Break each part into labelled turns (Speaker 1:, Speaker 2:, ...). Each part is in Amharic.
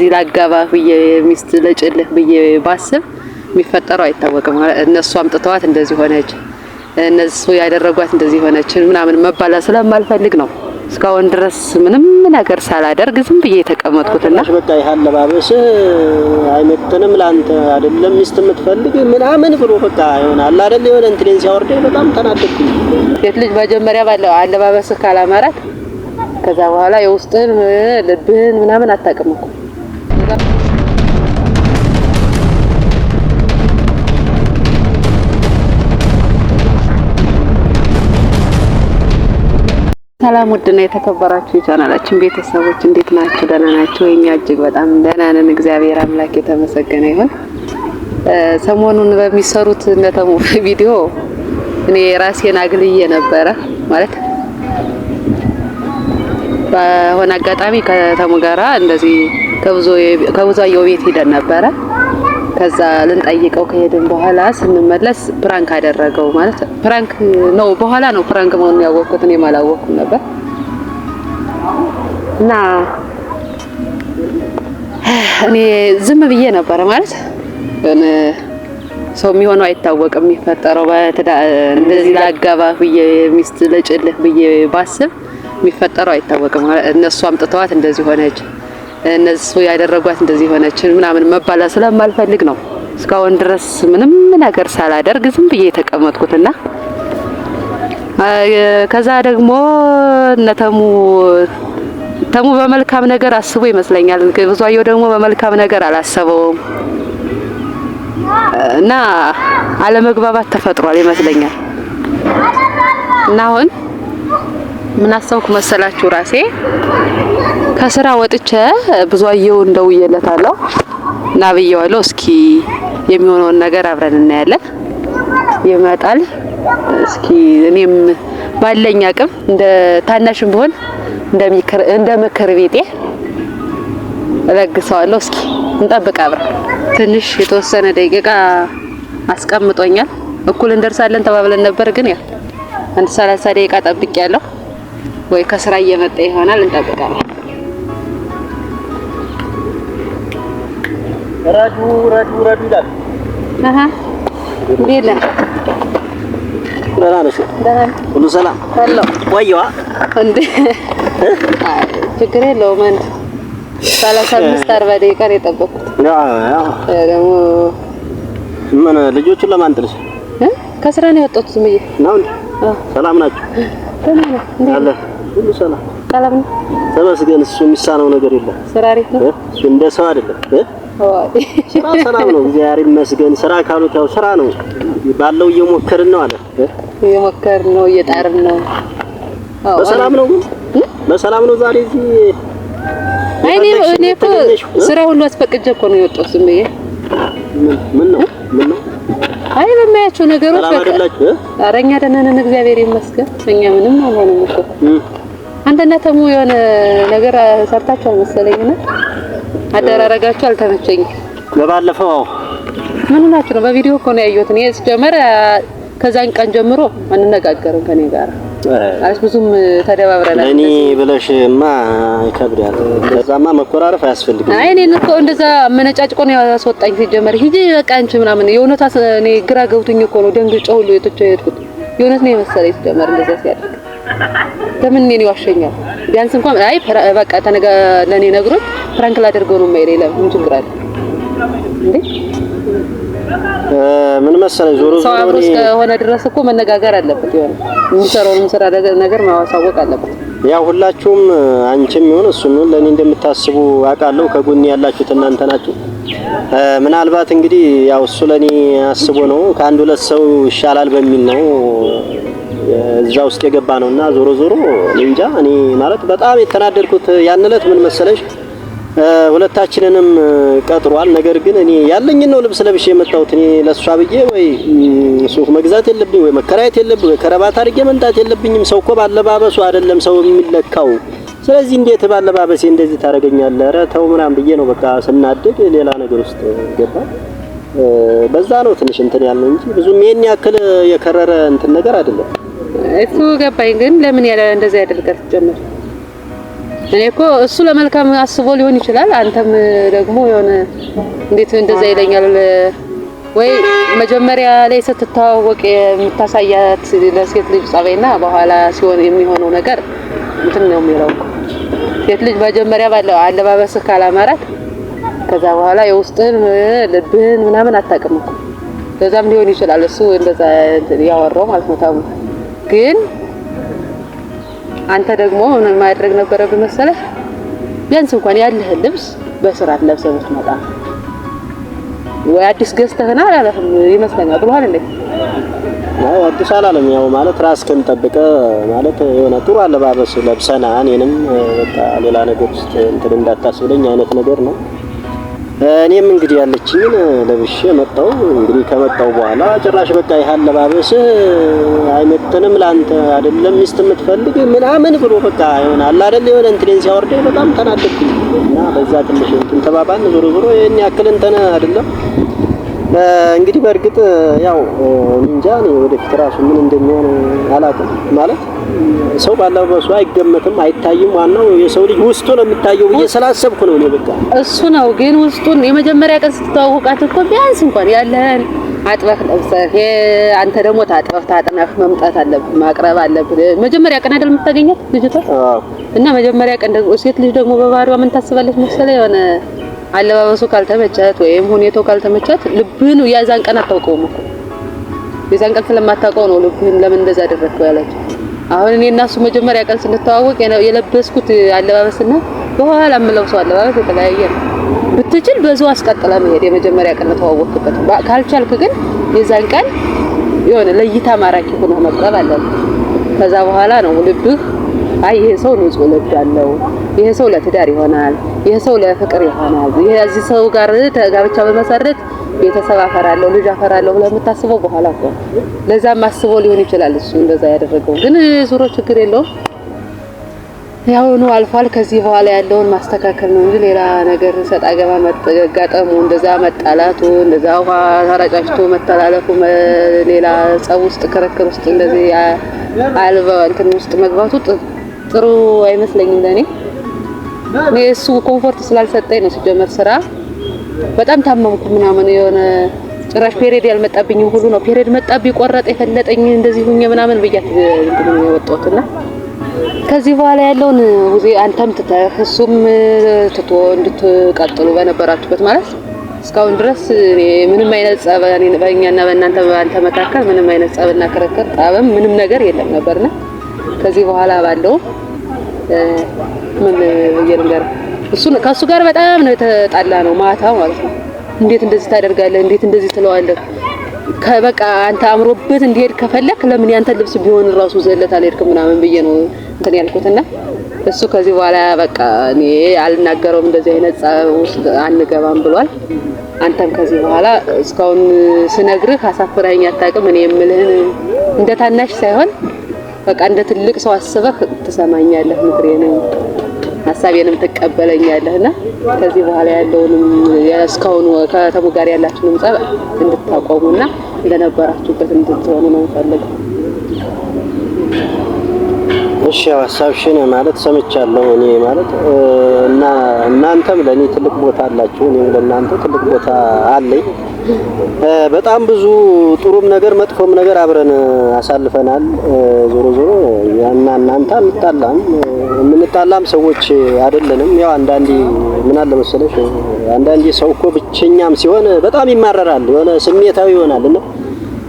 Speaker 1: እንደዚህ ላጋባህ ብዬ ሚስት ለጭልህ ብዬ ባስብ የሚፈጠረው አይታወቅም። እነሱ አምጥተዋት እንደዚህ ሆነች፣ እነሱ ያደረጓት እንደዚህ ሆነች ምናምን መባላ ስለማልፈልግ ነው እስካሁን ድረስ ምንም ነገር ሳላደርግ ዝም ብዬ ተቀመጥኩትና
Speaker 2: በቃ ይሐለባበስ አይመጥንም ላንተ አይደለም ሚስት የምትፈልግ ምናምን ብሎ በቃ ይሆናል አይደል የሆነ እንትን ሲያወርደኝ በጣም ተናደድኩኝ።
Speaker 1: የት ልጅ መጀመሪያ ባለው አለባበስ ካላማራት ከዛ በኋላ የውስጥን ልብህን ምናምን አታውቅም እኮ። ሰላም ውድና የተከበራችሁ የቻናላችን ቤተሰቦች እንዴት ናችሁ? ደህና ናችሁ? የኛ እጅግ በጣም ደህና ነን። እግዚአብሔር አምላክ የተመሰገነ ይሁን። ሰሞኑን በሚሰሩት እንደተሙ ቪዲዮ እኔ ራሴን አግልዬ ነበረ ማለት በሆነ አጋጣሚ ከተሙ ጋራ እንደዚህ ከብዙየው ቤት ሄደን ነበረ። ከዛ ልንጠይቀው ከሄድን በኋላ ስንመለስ ፕራንክ አደረገው ማለት ፕራንክ ነው። በኋላ ነው ፕራንክ መሆኑን ያወቅኩት፣ እኔ አላወቅኩም ነበር። እና እኔ ዝም ብዬ ነበር ማለት ሰው የሚሆነው አይታወቅም። የሚፈጠረው እንደዚህ ላጋባህ ብዬ ሚስት ለጭልህ ብዬ ባስብ የሚፈጠረው አይታወቅም። እነሱ አምጥተዋት እንደዚህ ሆነች፣ እነሱ ያደረጓት እንደዚህ ሆነች ምናምን መባላ ስለማልፈልግ ነው እስካሁን ድረስ ምንም ነገር ሳላደርግ ዝም ብዬ ተቀመጥኩትና ከዛ ደግሞ ተሙ በመልካም ነገር አስቦ ይመስለኛል። ብዙየው ደግሞ በመልካም ነገር አላሰበውም እና አለመግባባት ተፈጥሯል ይመስለኛል። እና አሁን ምን አሰብኩ መሰላችሁ? ራሴ ከስራ ወጥቼ ብዙየው እንደውየለታለሁ እና ብየዋለሁ። እስኪ የሚሆነውን ነገር አብረን እናያለን። ይመጣል። እስኪ እኔም ባለኝ አቅም እንደ ታናሽም ቢሆን እንደ ምክር ቤቴ እለግሰዋለሁ። እስኪ እንጠብቅ አብረን። ትንሽ የተወሰነ ደቂቃ አስቀምጦኛል። እኩል እንደርሳለን ተባብለን ነበር፣ ግን ያ አንድ 30 ደቂቃ ጠብቄያለሁ። ወይ ከስራ እየመጣ ይሆናል። እንጠብቃለን።
Speaker 2: ረዱ ይላል።
Speaker 1: እንዴት ነህ?
Speaker 2: ደህና ነሽ? ሁሉ ሰላም?
Speaker 1: ሄሎ
Speaker 2: ወይዋ
Speaker 1: እንዴ ችግር የለውም። 35-40 ደቂቃ ነው የጠበኩት። ደግሞ
Speaker 2: ምን ልጆቹን ለማን ጥለሽ?
Speaker 1: ከስራ ነው የወጣሁት ዝም ብዬ
Speaker 2: ነው እንዴ? ሰላም ናችሁ?
Speaker 1: ደህና ነህ? እንዴ
Speaker 2: ሁሉ ሰላም?
Speaker 1: ሰላም ነው
Speaker 2: ተመስገን። እሱ የሚሳነው ነገር የለም።
Speaker 1: ስራ አሪፍ ነው።
Speaker 2: እሱ እንደ ሰው አይደለም። ስራ ሰላም ነው። እግዚአብሔር ይመስገን። ስራ ካሉት ያው ስራ ነው። ባለው እየሞከርን ነው አለ።
Speaker 1: እየሞከርን ነው፣ እየጣርን ነው።
Speaker 2: በሰላም ነው ግን በሰላም ነው። ዛሬ እዚህ
Speaker 1: እኔ እኮ ስራ ሁሉ አስፈቅጄ እኮ ነው የወጣሁት ዝም ብዬ።
Speaker 2: ምን ነው
Speaker 1: አይ በማያቸው ነገሮች በቃ አረኛ ደህና ነን እግዚአብሔር ይመስገን። እኛ ምንም አልሆነም እኮ። አንተና ተሙ የሆነ ነገር ሰርታችኋል መሰለኝና አደራረጋችሁ አልተመቸኝም።
Speaker 2: ለባለፈው
Speaker 1: ምን ሆናችሁ ነው? በቪዲዮ እኮ ነው ያየሁት። እኔ ስጀመር ከዛን ቀን ጀምሮ አንነጋገርም ከኔ ጋር አለሽ። ብዙም ተደባብረናል። እኔ
Speaker 2: ብለሽማ ይከብዳል። ከዛማ መኮራረፍ አያስፈልግም።
Speaker 1: አይ እኔ እኮ እንደዛ መነጫጭቆ ነው ያስወጣኝ። ሲጀመር ሂጂ በቃ አንቺ ምናምን የእውነት እኔ ግራ ገብቶኝ እኮ ነው ደንግጬ ሁሉ የሄድኩት። የእውነት ነው የመሰለኝ ሲጀመር እንደዛ ሲያደርግ ለምን እኔ ዋሸኛል? ቢያንስ እንኳን አይ በቃ ለኔ ነግሮኝ ፍራንክ ላደርገው ነው የማይለኝ። ለምን ችግር አለ እንዴ?
Speaker 2: ምን መሰለኝ ዞሮ ዞሮ
Speaker 1: ሆነ ድረስ እኮ መነጋገር አለበት። ይሆነ የሚሰራውንም ስራ ነገር ማሳወቅ አለበት።
Speaker 2: ያው ሁላችሁም አንቺም ይሁን እሱም ይሁን ለኔ እንደምታስቡ አውቃለሁ። ከጎን ያላችሁት እናንተ ናችሁ። ምናልባት እንግዲህ ያው እሱ ለኔ አስቦ ነው ከአንድ ሁለት ሰው ይሻላል በሚል ነው እዛ ውስጥ የገባ ነውና ዞሮ ዞሮ እንጃ። እኔ ማለት በጣም የተናደድኩት ያን ዕለት ምን መሰለሽ ሁለታችንንም ቀጥሯል። ነገር ግን እኔ ያለኝን ነው ልብስ ለብሼ የመጣሁት። እኔ ለሷ ብዬ ወይ ሱፍ መግዛት የለብኝ ወይ መከራየት የለብኝ ወይ ከረባት አድርጌ መንጣት የለብኝም። ሰው እኮ ባለባበሱ አይደለም ሰው የሚለካው። ስለዚህ እንዴት ባለባበሴ እንደዚህ ታረጋኛለህ? ኧረ ተው ምናምን ብዬ ነው በቃ ስናደድ ሌላ ነገር ውስጥ ገባ። በዛ ነው ትንሽ እንትን ያለው እንጂ ብዙም ይሄን ያክል የከረረ እንትን ነገር አይደለም።
Speaker 1: እሱ ገባኝ። ግን ለምን ያለ እንደዛ ያደርጋል ጀመር? እኔ እኮ እሱ ለመልካም አስቦ ሊሆን ይችላል። አንተም ደግሞ የሆነ እንዴት እንደዛ ይለኛል ወይ መጀመሪያ ላይ ስትተዋወቅ የምታሳያት ለሴት ልጅ ጸባይና በኋላ ሲሆን የሚሆነው ነገር እንትን ነው የሚለው። ሴት ልጅ መጀመሪያ ባለው አለባበስህ ካላማራት ከዛ በኋላ የውስጥህን ልብህን ምናምን አታውቅም እኮ። ለዛም ሊሆን ይችላል እሱ እንደዛ ያወራው ማለት ነው። ታሙ ግን አንተ ደግሞ ምን ማድረግ ነበረብህ መሰለህ? ቢያንስ እንኳን ያለህን ልብስ በስርዓት ለብሰህ ብትመጣ ወይ አዲስ ገዝተህና አላለህም ይመስለኛል ብለሃል እንዴ?
Speaker 2: አዎ አዲስ አላለም። ያው ማለት ራስህን ጠብቀህ ማለት የሆነ ጥሩ አለባበስ ለብሰና እኔንም በቃ ሌላ ነገር ውስጥ እንትን እንዳታስብለኝ አይነት ነገር ነው። እኔም እንግዲህ ያለችኝን ለብሼ መጣሁ። እንግዲህ ከመጣሁ በኋላ ጭራሽ በቃ ይሄ አለባበስ አይመጥንም ላንተ አይደለም ሚስት የምትፈልግ ምናምን ብሎ በቃ ይሆናል አይደል የሆነ እንትን ሲያወርደኝ በጣም ተናደድኩኝ እና በዛ ትንሽ እንትን ተባባን። ዞሮ ዞሮ የኔ ያክል እንትን አይደለም። እንግዲህ በእርግጥ ያው እንጃ እኔ ወደፊት ራሱ ምን እንደሚሆን አላውቅም። ማለት ሰው ባለበሱ አይገመትም አይታይም። ዋናው የሰው ልጅ ውስጡ ነው የሚታየው ብዬ ስላሰብኩ ነው እኔ በቃ
Speaker 1: እሱ ነው። ግን ውስጡን የመጀመሪያ ቀን ስትተዋወቃት እኮ ቢያንስ እንኳን ያለህን አጥበህ ለብሰህ አንተ ደግሞ ታጥነህ መምጣት አለብህ፣ ማቅረብ አለብህ። መጀመሪያ ቀን አይደል የምታገኛት ልጅቷ? እና መጀመሪያ ቀን ደግሞ ሴት ልጅ ደግሞ በባህሪዋ ምን ታስባለች መሰለህ? የሆነ አለባበሱ ካልተመቻት ወይም ሁኔታው ካልተመቻት ልብህን ያዛን ቀን አታውቀውም እኮ። የዛን ቀን ስለማታውቀው ነው ልብህን ለምን እንደዛ አደረግከው ያለችው። አሁን እኔ እና እሱ መጀመሪያ ቀን ስንተዋወቅ የለበስኩት አለባበስና በኋላ የምለብሰው አለባበስ የተለያየ ነው። ብትችል በዛው አስቀጥላ መሄድ የመጀመሪያ ቀን ተዋወቅበት። ካልቻልክ ግን የዛን ቀን የሆነ ለይታ ማራኪ ሆኖ መቅረብ አለበት። ከዛ በኋላ ነው ልብህ አይ ይሄ ሰው ንጹህ ልብ ያለው፣ ይሄ ሰው ለትዳር ይሆናል፣ ይሄ ሰው ለፍቅር ይሆናል፣ ይሄ እዚህ ሰው ጋር ተጋብቻ በመሰረት ቤተሰብ አፈራለሁ ልጅ አፈራለሁ ብለህ የምታስበው በኋላ እኮ ለዛም አስቦ ሊሆን ይችላል እሱ እንደዛ ያደረገው። ግን ዙሮ ችግር የለውም ያው ነው አልፏል። ከዚህ በኋላ ያለውን ማስተካከል ነው እንጂ ሌላ ነገር ሰጣ ገባ መጋጠሙ እንደዛ መጣላቱ እንደዛ ውሃ ተረጫጭቶ መተላለፉ ሌላ ጸብ ውስጥ ክርክር ውስጥ እንደዚህ አልባ እንትን ውስጥ መግባቱ ጥሩ አይመስለኝም ለኔ። እሱ ኮምፎርት ስላልሰጠኝ ነው ሲጀመር ስራ በጣም ታመምኩ ምናምን የሆነ ጭራሽ ፔሪድ ያልመጣብኝ ሁሉ ነው ፔሪድ መጣብኝ ቆረጠ የፈለጠኝ እንደዚህ ሁኜ ምናምን ብያት እንትን ነው የወጣሁትና ከዚህ በኋላ ያለውን አንተም ትተህ እሱም ትቶ እንድትቀጥሉ በነበራችሁበት ማለት እስካሁን ድረስ ምንም አይነት ጸብ በእኛና በእናንተ በአንተ መካከል ምንም አይነት ጸብና ክርክር ጣብም ምንም ነገር የለም ነበርና ከዚህ በኋላ ባለው ምን ይልንገር ከሱ ጋር በጣም ነው የተጣላ ነው ማታ ማለት ነው። እንዴት እንደዚህ ታደርጋለህ? እንዴት እንደዚህ ትለዋለህ? በቃ አንተ አምሮበት እንዲሄድ ከፈለክ ለምን ያንተ ልብስ ቢሆን ራሱ ዘለታ አልሄድክም ምናምን ብዬ ነው እንትን ያልኩትና እሱ ከዚህ በኋላ በቃ እኔ አልናገረውም እንደዚህ አይነት ጸብ ውስጥ አንገባም ብሏል። አንተም ከዚህ በኋላ እስካሁን ስነግርህ አሳፍረኸኝ አታውቅም። እኔ የምልህን እንደ ታናሽ ሳይሆን በቃ እንደ ትልቅ ሰው አስበህ ትሰማኛለህ፣ ምክሬንም ሐሳቤንም ትቀበለኛለህና ከዚህ በኋላ ያለውንም እስካሁን ከተሙ ጋር ያላችሁንም ጸብ እንድታቆሙና እንደነበራችሁበት እንድትሆኑ ነው ፈልገው።
Speaker 2: እሺ ሐሳብሽን ማለት ሰምቻለሁ። እኔ ማለት እና እናንተም ለኔ ትልቅ ቦታ አላችሁ፣ እኔም ለእናንተ ትልቅ ቦታ አለኝ። በጣም ብዙ ጥሩም ነገር መጥፎም ነገር አብረን አሳልፈናል። ዞሮ ዞሮ ያና እናንተ የምንጣላም ሰዎች አይደለንም። ያው አንዳንዴ ምን አለ መሰለሽ አንዳንዴ ሰው እኮ ብቸኛም ሲሆን በጣም ይማረራል፣ የሆነ ስሜታዊ ይሆናል እና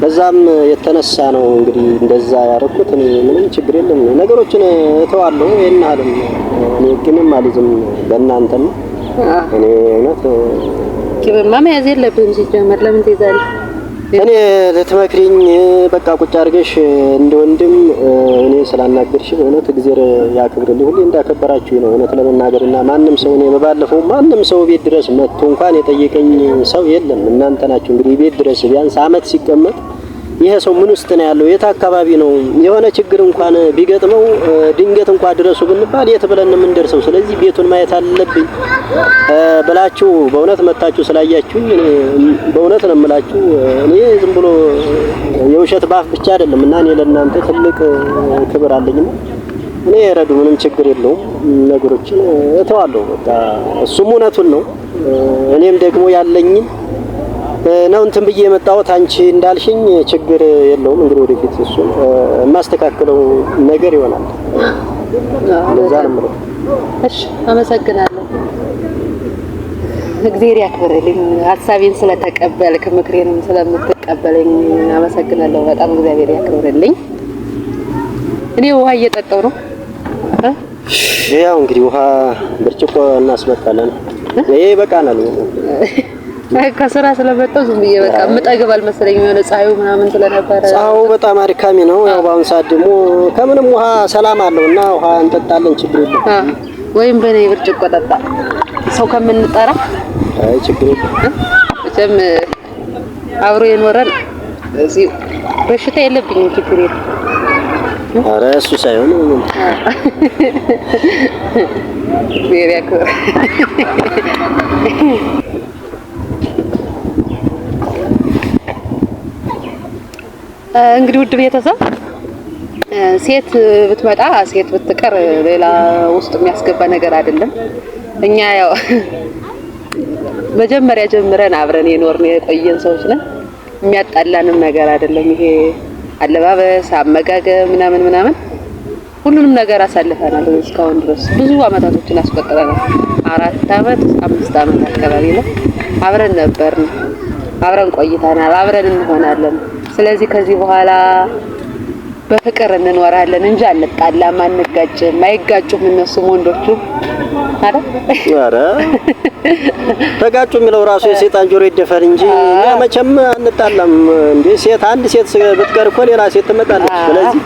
Speaker 2: ከዛም የተነሳ ነው እንግዲህ እንደዛ ያደረኩት። እኔ ምንም ችግር የለም ነገሮችን እተዋለሁ። የናለም እኔ ግንም አልይዝም በእናንተ ነው። እኔ እውነት
Speaker 1: ኪብማ መያዝ የለብህም ሲጀመር ለምን ትይዛለህ?
Speaker 2: እኔ ልትመክሪኝ በቃ ቁጭ አድርገሽ እንደ ወንድም እኔ ስላናገርሽ እውነት እግዚአብሔር ያክብርልኝ። ሁሌ እንዳከበራችሁ ነው እውነት ለመናገርና ማንም ሰው እኔ በባለፈው ማንም ሰው ቤት ድረስ መጥቶ እንኳን የጠየቀኝ ሰው የለም። እናንተ ናችሁ እንግዲህ ቤት ድረስ ቢያንስ አመት ሲቀመጥ ይሄ ሰው ምን ውስጥ ነው ያለው የት አካባቢ ነው የሆነ ችግር እንኳን ቢገጥመው ድንገት እንኳን ድረሱ ብንባል የት ብለን የምንደርሰው? ስለዚህ ቤቱን ማየት አለብኝ ብላችሁ በእውነት መጣችሁ ስላያችሁኝ በእውነት ነው የምላችሁ። እኔ ዝም ብሎ የውሸት ባፍ ብቻ አይደለም እና እኔ ለእናንተ ትልቅ ክብር አለኝ። እኔ ረዱ ምንም ችግር የለውም። ነገሮችን እተዋለሁ በቃ እሱም እውነቱን ነው። እኔም ደግሞ ያለኝን ነው እንትን ብዬ የመጣሁት። አንቺ እንዳልሽኝ ችግር የለውም። እንግዲህ ወደፊት እሱን የማስተካክለው ነገር ይሆናል።
Speaker 1: እሺ አመሰግናለሁ። እግዚአብሔር ያክብርልኝ። ሐሳቤን ስለተቀበልክ ምክሬንም ስለምትቀበለኝ አመሰግናለሁ በጣም እግዚአብሔር ያክብርልኝ። እኔ ውሃ እየጠጣሁ ነው።
Speaker 2: ያው እንግዲህ ውሃ ብርጭቆ እናስመጣለን። ይሄ በቃናል።
Speaker 1: ከስራ ስለመጣሁ ዝም ብዬ በቃ የምጠግብ አልመሰለኝም። የሆነ ፀሐዩ ምናምን ስለነበረ
Speaker 2: ፀሐዩ በጣም አድካሚ ነው። ያው በአሁን ሰዓት ደግሞ ከምንም ውሃ ሰላም አለውና ውሃ እንጠጣለን። ችግር የለም።
Speaker 1: ወይም በኔ ብርጭቆ ጠጣ ሰው ከምንጠራ
Speaker 2: አይ ችግር የለም።
Speaker 1: እም አብሮ የኖረን እዚህ በሽታ የለብኝም። ችግር የለም።
Speaker 2: ኧረ እሱ ሳይሆን እንግዲህ ውድ ቤተሰብ ሴት ብትመጣ ሴት ብትቀር ሌላ ውስጥ የሚያስገባ ነገር አይደለም። እኛ ያው መጀመሪያ ጀምረን አብረን የኖርን የቆየን ሰዎች ነን። የሚያጣላንም ነገር አይደለም። ይሄ አለባበስ፣ አመጋገብ ምናምን ሁሉንም ነገር አሳልፈናል። እስካሁን ድረስ ብዙ አመታቶችን አስቆጥረናል። 4 አመት 5 አመት አካባቢ ነው አብረን ነበርን። አብረን ቆይተናል። አብረን እንሆናለን። ስለዚህ ከዚህ በኋላ በፍቅር እንኖራለን እንጂ አንጣላም፣ አንጋጭም። አይጋጩም እነሱም ወንዶቹ አይደል? ኧረ ተጋጩ የሚለው ራሱ የሰይጣን ጆሮ ይደፈር እንጂ መቼም አንጣላም። እንዴ ሴት አንድ ሴት ብትቀር እኮ ሌላ ሴት ትመጣለች። ስለዚህ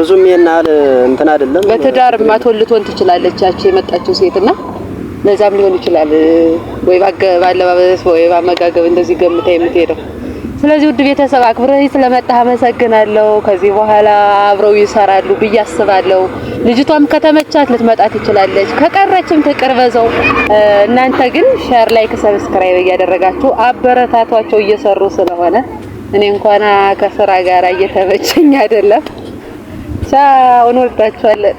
Speaker 2: ብዙም ይናል እንትን አይደለም።
Speaker 1: በትዳር ማትወልቶን ትችላለች ያቺ የመጣችው ሴትና ለዛም ሊሆን ይችላል ወይ ባለባበስ ወይ ባመጋገብ እንደዚህ ገምታ የምትሄደው። ስለዚህ ውድ ቤተሰብ አክብረህ ስለመጣህ አመሰግናለሁ። ከዚህ በኋላ አብረው ይሰራሉ ብዬ አስባለሁ። ልጅቷም ከተመቻት ልትመጣ ትችላለች፣ ከቀረችም ትቅር በዛው። እናንተ ግን ሼር፣ ላይክ፣ ሰብስክራይብ እያደረጋችሁ አበረታቷቸው እየሰሩ ስለሆነ እኔ እንኳን ከስራ ጋር እየተመቸኝ አይደለም። ቻው፣ እንወዳችኋለን።